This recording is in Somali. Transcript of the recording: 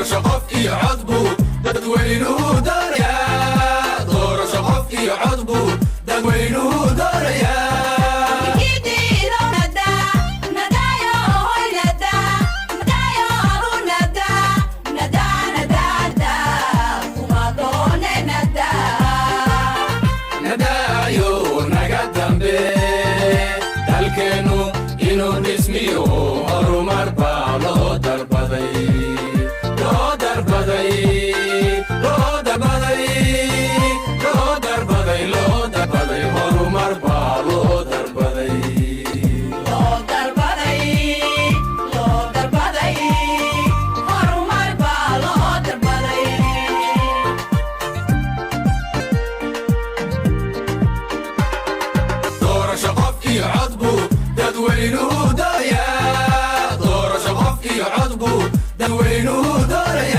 doorasho qof iyo cod buu dadweynuhu doorayaa doorasho qof iyo cod buu dadweynuhu doorayaa dalkeenu inuu dhismiyo horumar baa loo darbaday horumar baa loo darbaday doorasho qof iyo cod buu dadweynuhu doorayaa doorasho qof iyo cod buu dadweynuhu doorayaa